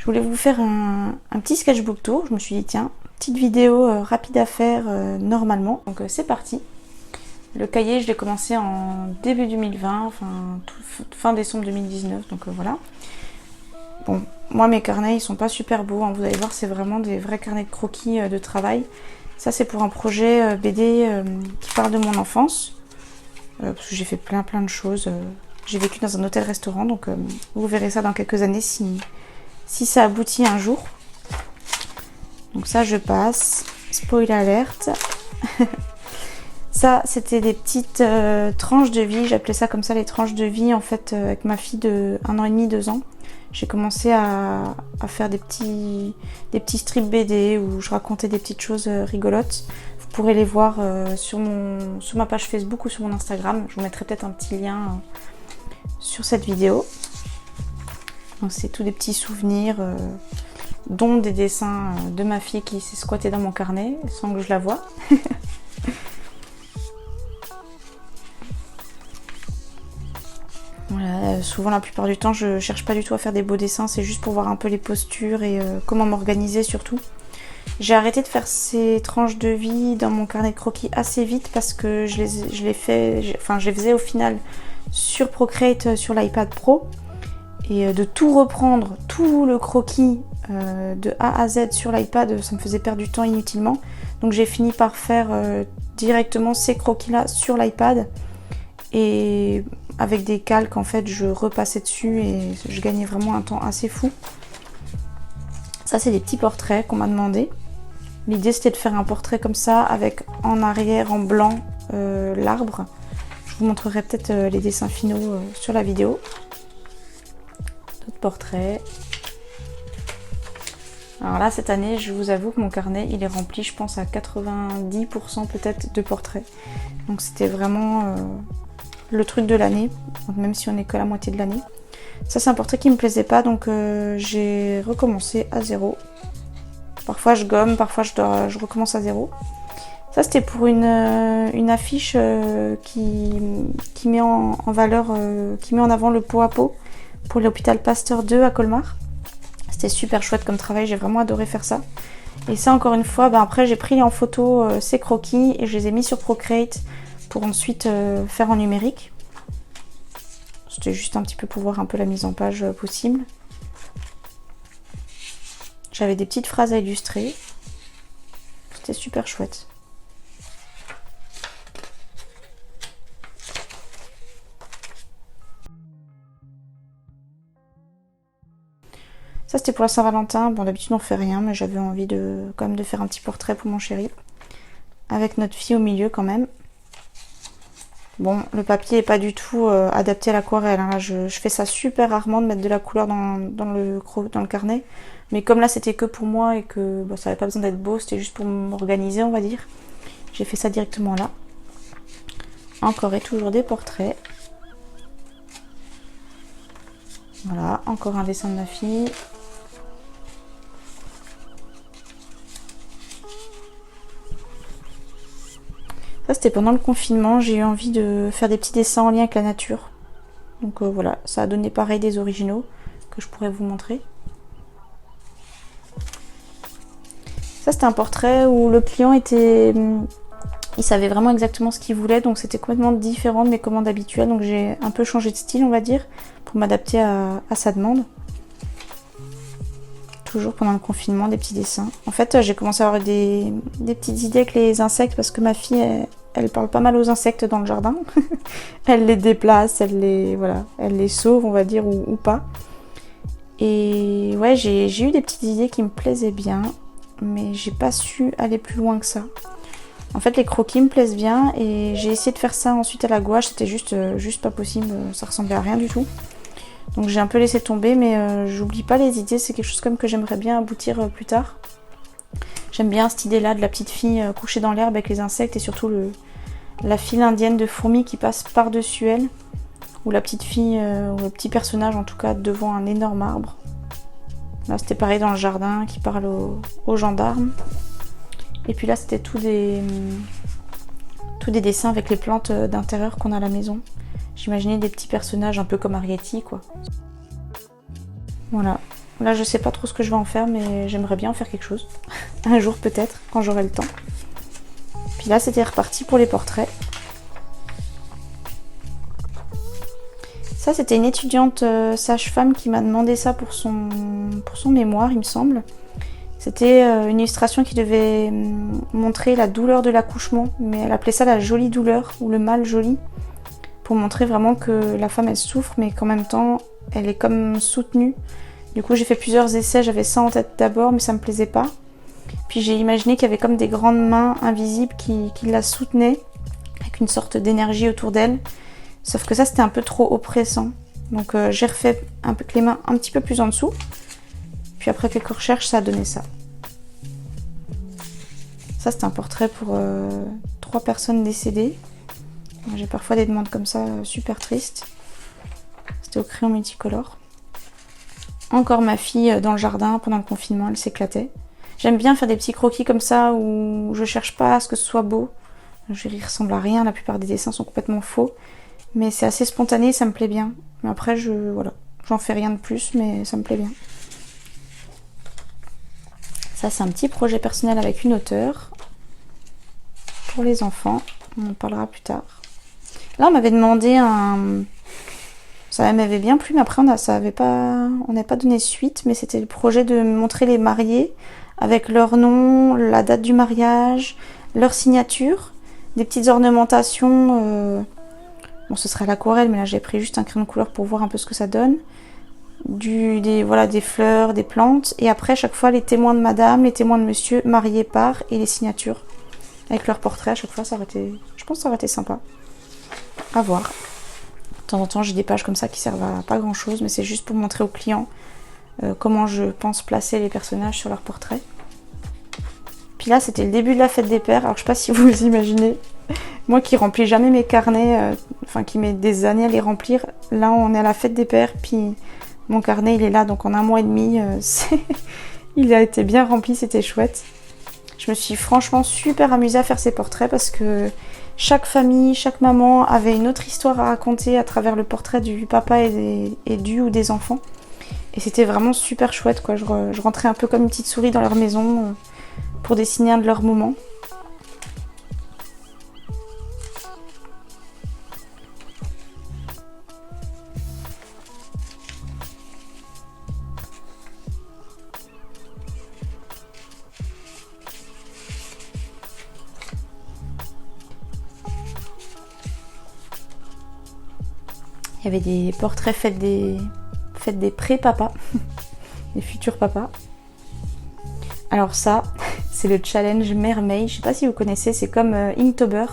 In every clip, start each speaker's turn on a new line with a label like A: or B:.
A: Je voulais vous faire un petit sketchbook tour. Je me suis dit tiens, petite vidéo rapide à faire normalement. Donc c'est parti. Le cahier je l'ai commencé en début 2020, enfin fin décembre 2019, donc voilà. Bon, moi mes carnets ils sont pas super beaux, hein. Vous allez voir, c'est vraiment des vrais carnets de croquis de travail. Ça c'est pour un projet BD qui parle de mon enfance. Parce que j'ai fait plein de choses. J'ai vécu dans un hôtel-restaurant, donc vous verrez ça dans quelques années si ça aboutit un jour. Donc ça je passe. Spoiler alerte. Ça c'était des petites tranches de vie, j'appelais ça comme ça, les tranches de vie en fait avec ma fille de 1 an et demi, 2 ans. J'ai commencé à faire des petits strips BD où je racontais des petites choses rigolotes. Vous pourrez les voir sur ma page Facebook ou sur mon Instagram. Je vous mettrai peut-être un petit lien sur cette vidéo. Donc c'est tous des petits souvenirs, dont des dessins de ma fille qui s'est squattée dans mon carnet sans que je la voie. Voilà, souvent la plupart du temps je cherche pas du tout à faire des beaux dessins, c'est juste pour voir un peu les postures et comment m'organiser surtout. J'ai arrêté de faire ces tranches de vie dans mon carnet de croquis assez vite parce que je les faisais au final sur Procreate sur l'iPad Pro, et de tout reprendre, tout le croquis de A à Z sur l'iPad, ça me faisait perdre du temps inutilement. Donc j'ai fini par faire directement ces croquis là sur l'iPad, et avec des calques en fait je repassais dessus et je gagnais vraiment un temps assez fou. Ça c'est des petits portraits qu'on m'a demandé. L'idée c'était de faire un portrait comme ça avec en arrière en blanc l'arbre. Je vous montrerai peut-être les dessins finaux sur la vidéo. D'autres portraits. Alors là cette année je vous avoue que mon carnet il est rempli, je pense à 90% peut-être de portraits. Donc c'était vraiment le truc de l'année, même si on n'est que la moitié de l'année. Ça c'est un portrait qui me plaisait pas, donc j'ai recommencé à zéro. Parfois je gomme, parfois je recommence à zéro. Ça c'était pour une affiche qui met en valeur, qui met en avant le pot à pot pour l'hôpital Pasteur 2 à Colmar. C'était super chouette comme travail, j'ai vraiment adoré faire ça. Et ça encore une fois, après j'ai pris en photo ces croquis et je les ai mis sur Procreate pour ensuite faire en numérique. C'était juste un petit peu pour voir un peu la mise en page possible. J'avais des petites phrases à illustrer. C'était super chouette. Ça c'était pour la Saint-Valentin. Bon d'habitude on fait rien, mais j'avais envie quand même de faire un petit portrait pour mon chéri. Avec notre fille au milieu quand même. Bon, le papier n'est pas du tout adapté à l'aquarelle. Hein. Là, je fais ça super rarement de mettre de la couleur dans le carnet. Mais comme là, c'était que pour moi et que ça n'avait pas besoin d'être beau, c'était juste pour m'organiser, on va dire. J'ai fait ça directement là. Encore et toujours des portraits. Voilà, encore un dessin de ma fille. Ça c'était pendant le confinement, j'ai eu envie de faire des petits dessins en lien avec la nature. Donc voilà, ça a donné pareil des originaux que je pourrais vous montrer. Ça c'était un portrait où le client il savait vraiment exactement ce qu'il voulait, donc c'était complètement différent de mes commandes habituelles. Donc j'ai un peu changé de style on va dire, pour m'adapter à sa demande. Toujours pendant le confinement, des petits dessins. En fait, j'ai commencé à avoir des petites idées avec les insectes parce que ma fille, elle parle pas mal aux insectes dans le jardin. Elle les déplace, elle les sauve, on va dire, ou pas. Et ouais, j'ai eu des petites idées qui me plaisaient bien, mais j'ai pas su aller plus loin que ça. En fait, les croquis me plaisent bien et j'ai essayé de faire ça ensuite à la gouache, c'était juste pas possible, ça ressemblait à rien du tout. Donc j'ai un peu laissé tomber, mais j'oublie pas les idées, c'est quelque chose comme que j'aimerais bien aboutir plus tard. J'aime bien cette idée-là de la petite fille couchée dans l'herbe avec les insectes et surtout la file indienne de fourmis qui passe par-dessus elle. Ou la petite fille, ou le petit personnage en tout cas, devant un énorme arbre. Là c'était pareil dans le jardin qui parle aux gendarmes. Et puis là c'était tous des dessins avec les plantes d'intérieur qu'on a à la maison. J'imaginais des petits personnages un peu comme Arietti quoi. Voilà. Là, je sais pas trop ce que je vais en faire, mais j'aimerais bien en faire quelque chose. Un jour peut-être, quand j'aurai le temps. Puis là, c'était reparti pour les portraits. Ça, c'était une étudiante sage-femme qui m'a demandé ça pour son mémoire, il me semble. C'était une illustration qui devait montrer la douleur de l'accouchement, mais elle appelait ça la jolie douleur ou le mal joli, pour montrer vraiment que la femme elle souffre, mais qu'en même temps elle est comme soutenue. Du coup, j'ai fait plusieurs essais, j'avais ça en tête d'abord, mais ça me plaisait pas. Puis j'ai imaginé qu'il y avait comme des grandes mains invisibles qui la soutenaient, avec une sorte d'énergie autour d'elle. Sauf que ça, c'était un peu trop oppressant. Donc j'ai refait avec les mains un petit peu plus en dessous. Puis après quelques recherches, ça a donné ça. Ça, c'est un portrait pour 3 personnes décédées. J'ai parfois des demandes comme ça, super tristes. C'était au crayon multicolore. Encore ma fille dans le jardin pendant le confinement, elle s'éclatait. J'aime bien faire des petits croquis comme ça où je cherche pas à ce que ce soit beau. Il ressemble à rien, la plupart des dessins sont complètement faux. Mais c'est assez spontané, ça me plaît bien. Mais après, voilà, j'en fais rien de plus, mais ça me plaît bien. Ça, c'est un petit projet personnel avec une auteure pour les enfants. On en parlera plus tard. Là, on m'avait demandé un... Ça m'avait bien plu, mais après, on n'avait pas donné suite. Mais c'était le projet de montrer les mariés avec leur nom, la date du mariage, leur signature, des petites ornementations... Bon, ce serait à l'aquarelle, mais là j'ai pris juste un crayon de couleur pour voir un peu ce que ça donne. Des fleurs, des plantes. Et après, chaque fois, les témoins de madame, les témoins de monsieur, mariés par, et les signatures. Avec leurs portraits, à chaque fois, ça aurait été... Je pense que ça aurait été sympa. À voir. De temps en temps, j'ai des pages comme ça qui servent à pas grand chose, mais c'est juste pour montrer aux clients comment je pense placer les personnages sur leurs portraits. Puis là, c'était le début de la fête des pères. Alors, je sais pas si vous vous imaginez... Moi qui remplis jamais mes carnets, qui met des années à les remplir, là on est à la fête des pères, puis mon carnet il est là, donc en 1 mois et demi, il a été bien rempli, c'était chouette. Je me suis franchement super amusée à faire ces portraits parce que chaque famille, chaque maman avait une autre histoire à raconter à travers le portrait du papa et ou des enfants. Et c'était vraiment super chouette, quoi. Je rentrais un peu comme une petite souris dans leur maison pour dessiner un de leurs moments. Il y avait des portraits faits des pré-papas, des futurs papas. Alors ça, c'est le challenge Mermaid. Je sais pas si vous connaissez, c'est comme Inktober.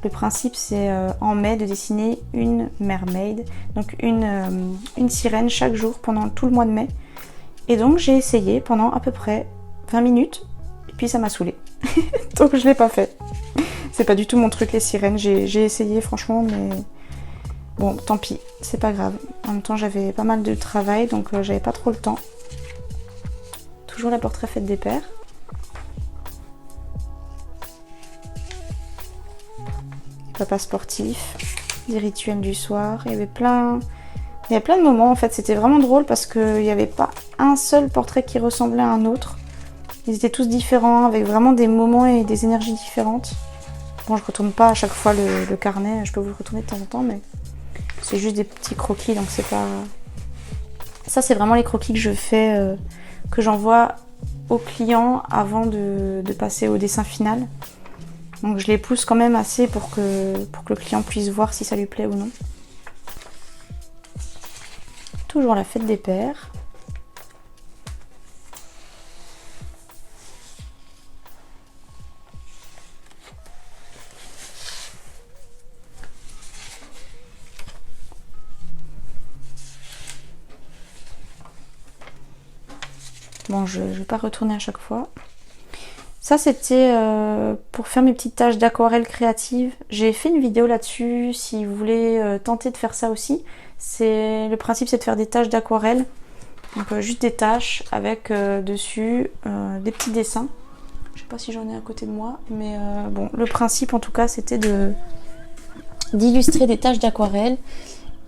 A: Le principe, c'est en mai de dessiner une mermaid, donc une sirène chaque jour pendant tout le mois de mai. Et donc j'ai essayé pendant à peu près 20 minutes, et puis ça m'a saoulée. Donc je l'ai pas fait. C'est pas du tout mon truc les sirènes, j'ai essayé franchement, mais... Bon, tant pis, c'est pas grave. En même temps, j'avais pas mal de travail, donc j'avais pas trop le temps. Toujours la portrait fête des pères. Papa sportif, des rituels du soir. Il y avait plein de moments en fait. C'était vraiment drôle parce qu'il n'y avait pas un seul portrait qui ressemblait à un autre. Ils étaient tous différents, avec vraiment des moments et des énergies différentes. Bon, je retourne pas à chaque fois le carnet. Je peux vous le retourner de temps en temps, mais... C'est juste des petits croquis, donc c'est pas... Ça, c'est vraiment les croquis que je fais, que j'envoie aux clients avant de passer au dessin final. Donc je les pousse quand même assez pour que le client puisse voir si ça lui plaît ou non. Toujours la fête des pères. Bon, je ne vais pas retourner à chaque fois. Ça, c'était pour faire mes petites tâches d'aquarelle créative. J'ai fait une vidéo là-dessus, si vous voulez tenter de faire ça aussi. Le principe, c'est de faire des tâches d'aquarelle. Donc juste des tâches avec dessus des petits dessins. Je sais pas si j'en ai à côté de moi, mais bon, le principe en tout cas, c'était d'illustrer des tâches d'aquarelle.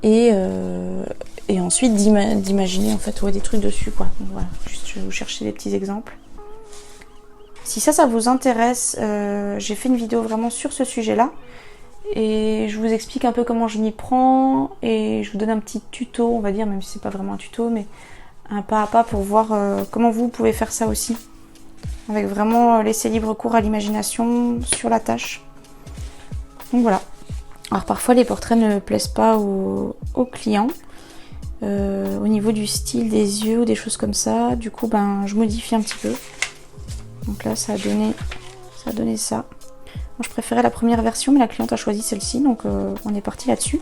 A: Et ensuite d'imaginer en fait des trucs dessus quoi. Donc voilà, juste je vais vous chercher des petits exemples. Si ça vous intéresse, j'ai fait une vidéo vraiment sur ce sujet-là. Et je vous explique un peu comment je m'y prends. Et je vous donne un petit tuto, on va dire, même si c'est pas vraiment un tuto, mais un pas à pas pour voir comment vous pouvez faire ça aussi. Avec vraiment laisser libre cours à l'imagination sur la tâche. Donc voilà. Alors parfois les portraits ne plaisent pas aux clients. Au niveau du style des yeux ou des choses comme ça. Du coup je modifie un petit peu. Donc là ça a donné ça. Moi, je préférais la première version mais la cliente a choisi celle-ci, donc on est parti là-dessus.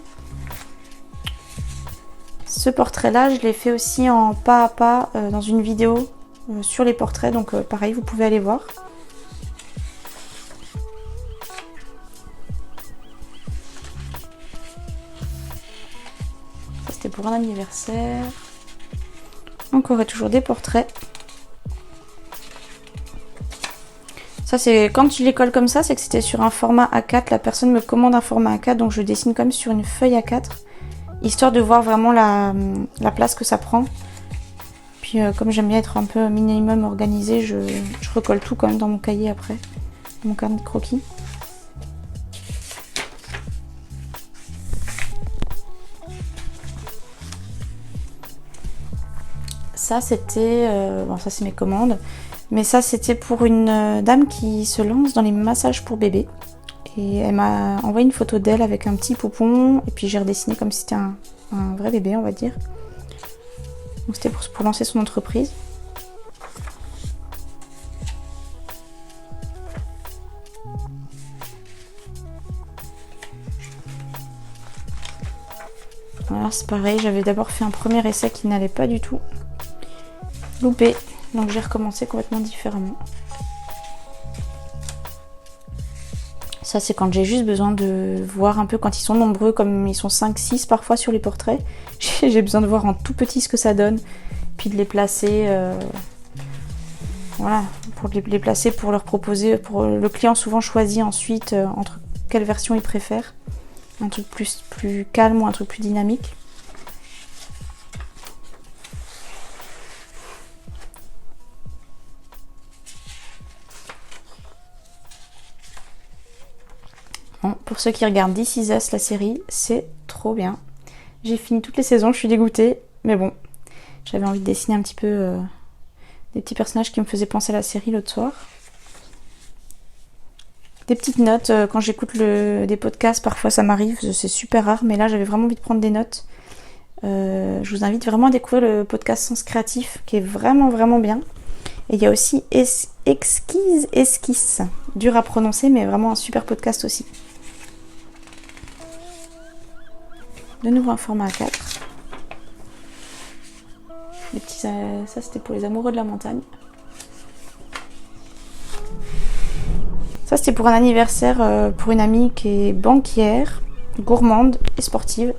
A: Ce portrait là je l'ai fait aussi en pas à pas dans une vidéo sur les portraits, donc pareil vous pouvez aller voir. Ça c'était pour un anniversaire. Encore et toujours des portraits. Ça c'est quand je les colle comme ça, c'est que c'était sur un format A4. La personne me commande un format A4, donc je dessine comme sur une feuille A4, histoire de voir vraiment la place que ça prend. Puis comme j'aime bien être un peu minimum organisée, je recolle tout quand même dans mon cahier après, dans mon carnet de croquis. Ça c'était, bon ça c'est mes commandes. Mais ça, c'était pour une dame qui se lance dans les massages pour bébé. Et elle m'a envoyé une photo d'elle avec un petit poupon. Et puis j'ai redessiné comme si c'était un vrai bébé, on va dire. Donc c'était pour lancer son entreprise. Voilà, c'est pareil. J'avais d'abord fait un premier essai qui n'allait pas du tout. Loupé. Donc j'ai recommencé complètement différemment. Ça c'est quand j'ai juste besoin de voir un peu quand ils sont nombreux, comme ils sont 5-6 parfois sur les portraits. J'ai besoin de voir en tout petit ce que ça donne. Puis de les placer, voilà, pour les placer, pour leur proposer. Pour le client souvent choisit ensuite entre quelle version il préfère. Un truc plus calme ou un truc plus dynamique. Bon, pour ceux qui regardent This Is Us, la série, c'est trop bien. J'ai fini toutes les saisons, je suis dégoûtée, mais bon, j'avais envie de dessiner un petit peu des petits personnages qui me faisaient penser à la série l'autre soir. Des petites notes, quand j'écoute des podcasts, parfois ça m'arrive, c'est super rare, mais là j'avais vraiment envie de prendre des notes. Je vous invite vraiment à découvrir le podcast Sens Créatif, qui est vraiment vraiment bien. Et il y a aussi Esquisse, dur à prononcer, mais vraiment un super podcast aussi. De nouveau un format A4. Les petits, ça c'était pour les amoureux de la montagne. Ça c'était pour un anniversaire pour une amie qui est banquière, gourmande et sportive.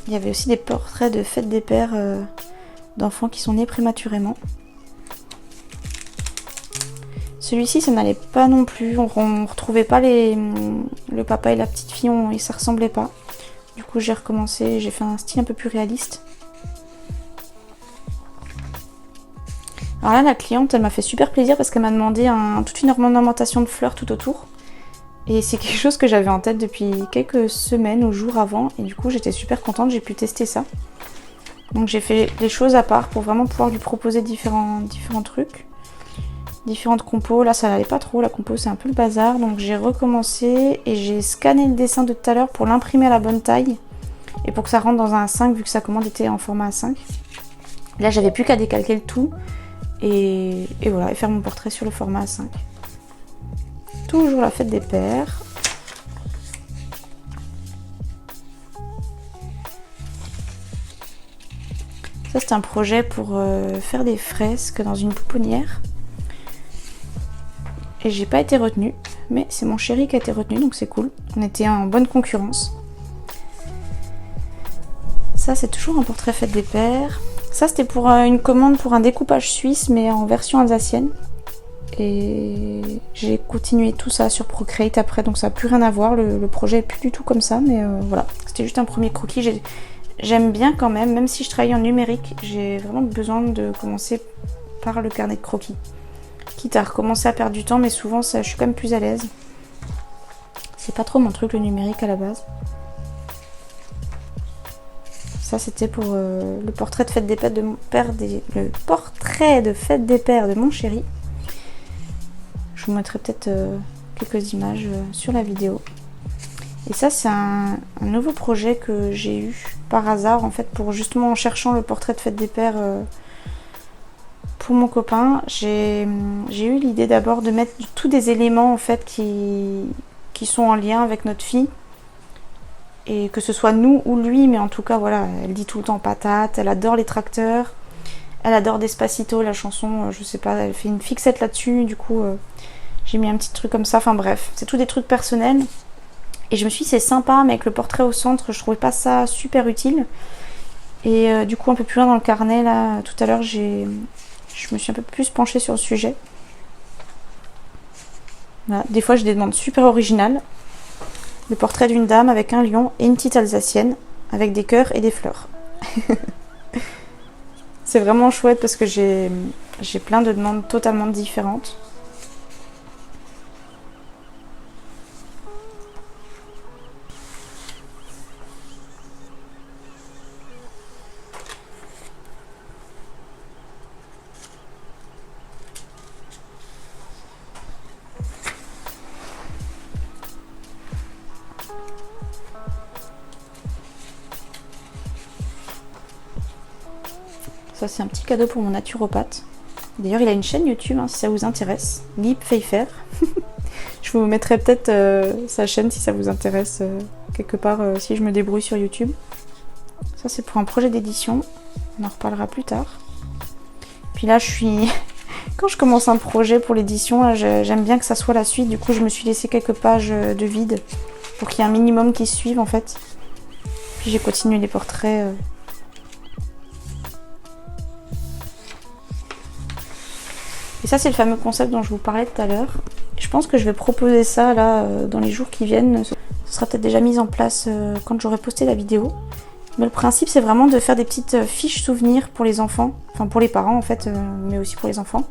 A: Il y avait aussi des portraits de fête des pères d'enfants qui sont nés prématurément. Celui-ci, ça n'allait pas non plus. On retrouvait pas le papa et la petite fille, ça ressemblait pas. Du coup, j'ai recommencé, j'ai fait un style un peu plus réaliste. Alors là, la cliente, elle m'a fait super plaisir parce qu'elle m'a demandé toute une ornementation de fleurs tout autour. Et c'est quelque chose que j'avais en tête depuis quelques semaines ou jours avant. Et du coup, j'étais super contente, j'ai pu tester ça. Donc j'ai fait les choses à part pour vraiment pouvoir lui proposer différents trucs. Différentes compos. Là, ça n'allait pas trop. La compo, c'est un peu le bazar. Donc j'ai recommencé et j'ai scanné le dessin de tout à l'heure pour l'imprimer à la bonne taille. Et pour que ça rentre dans un A5, vu que sa commande était en format A5. Là, j'avais plus qu'à décalquer le tout. Et voilà, et faire mon portrait sur le format A5. Toujours la fête des pères. Ça, c'est un projet pour faire des fresques dans une pouponnière. Et j'ai pas été retenue, mais c'est mon chéri qui a été retenu, donc c'est cool. On était en bonne concurrence. Ça, c'est toujours un portrait fête des pères. Ça c'était pour une commande pour un découpage suisse mais en version alsacienne. Et j'ai continué tout ça sur Procreate après, donc ça n'a plus rien à voir, le projet est plus du tout comme ça, mais voilà, c'était juste un premier croquis. J'aime bien quand même si je travaille en numérique, j'ai vraiment besoin de commencer par le carnet de croquis. Quitte à recommencer à perdre du temps, mais souvent ça, je suis quand même plus à l'aise. C'est pas trop mon truc le numérique à la base. Ça c'était pour le portrait de fête des pères de mon père, le portrait de fête des pères de mon chéri. Je vous mettrai peut-être quelques images sur la vidéo. Et ça c'est un nouveau projet que j'ai eu par hasard en fait, pour justement en cherchant le portrait de fête des pères pour mon copain. J'ai eu l'idée d'abord de mettre tous des éléments en fait qui sont en lien avec notre fille. Et que ce soit nous ou lui, mais en tout cas voilà, elle dit tout le temps patate, elle adore les tracteurs, elle adore Despacito, la chanson, je sais pas, elle fait une fixette là-dessus, du coup j'ai mis un petit truc comme ça, enfin bref, c'est tout des trucs personnels. Et je me suis dit c'est sympa, mais avec le portrait au centre, je trouvais pas ça super utile. Et du coup un peu plus loin dans le carnet, là, tout à l'heure, je me suis un peu plus penchée sur le sujet. Voilà. Des fois j'ai des demandes super originales. Le portrait d'une dame avec un lion et une petite alsacienne, avec des cœurs et des fleurs. C'est vraiment chouette parce que j'ai plein de demandes totalement différentes. Ça c'est un petit cadeau pour mon naturopathe. D'ailleurs il a une chaîne YouTube hein, si ça vous intéresse. Guy Pfeiffer. Je vous mettrai peut-être sa chaîne si ça vous intéresse quelque part si je me débrouille sur YouTube. Ça c'est pour un projet d'édition. On en reparlera plus tard. Puis là je suis... Quand je commence un projet pour l'édition, j'aime bien que ça soit la suite. Du coup je me suis laissé quelques pages de vide pour qu'il y ait un minimum qui suive en fait. Puis j'ai continué les portraits. Et ça c'est le fameux concept dont je vous parlais tout à l'heure. Je pense que je vais proposer ça là dans les jours qui viennent. Ce sera peut-être déjà mis en place quand j'aurai posté la vidéo. Mais le principe c'est vraiment de faire des petites fiches souvenirs pour les enfants. Enfin pour les parents en fait, mais aussi pour les enfants.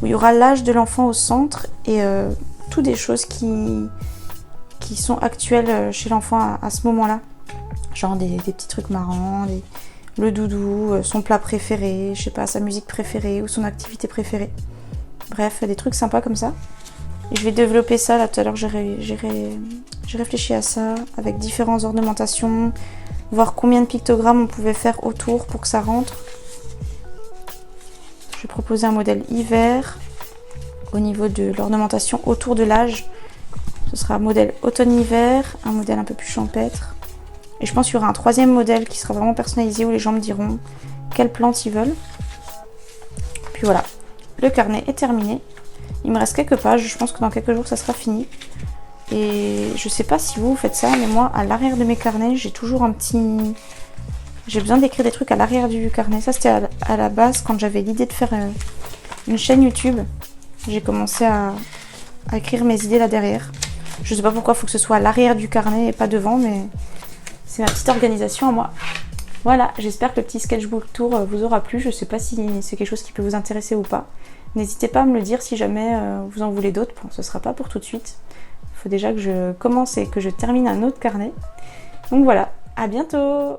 A: Où il y aura l'âge de l'enfant au centre et toutes des choses qui sont actuelles chez l'enfant à ce moment-là. Genre des petits trucs marrants, le doudou, son plat préféré, je sais pas, sa musique préférée ou son activité préférée. Bref, des trucs sympas comme ça. Et je vais développer ça, là tout à l'heure j'ai réfléchi à ça, avec différentes ornementations, voir combien de pictogrammes on pouvait faire autour pour que ça rentre. Je vais proposer un modèle hiver au niveau de l'ornementation autour de l'âge. Ce sera un modèle automne-hiver, un modèle un peu plus champêtre. Et je pense qu'il y aura un troisième modèle qui sera vraiment personnalisé où les gens me diront quelle plante ils veulent. Puis voilà, le carnet est terminé. Il me reste quelques pages, je pense que dans quelques jours ça sera fini. Et je sais pas si vous faites ça, mais moi à l'arrière de mes carnets, j'ai toujours un petit... J'ai besoin d'écrire des trucs à l'arrière du carnet. Ça c'était à la base quand j'avais l'idée de faire une chaîne YouTube. J'ai commencé à écrire mes idées là derrière. Je sais pas pourquoi il faut que ce soit à l'arrière du carnet et pas devant, mais c'est ma petite organisation à moi. Voilà, j'espère que le petit sketchbook tour vous aura plu. Je sais pas si c'est quelque chose qui peut vous intéresser ou pas. N'hésitez pas à me le dire si jamais vous en voulez d'autres. Bon, ce sera pas pour tout de suite. Il faut déjà que je commence et que je termine un autre carnet. Donc voilà, à bientôt!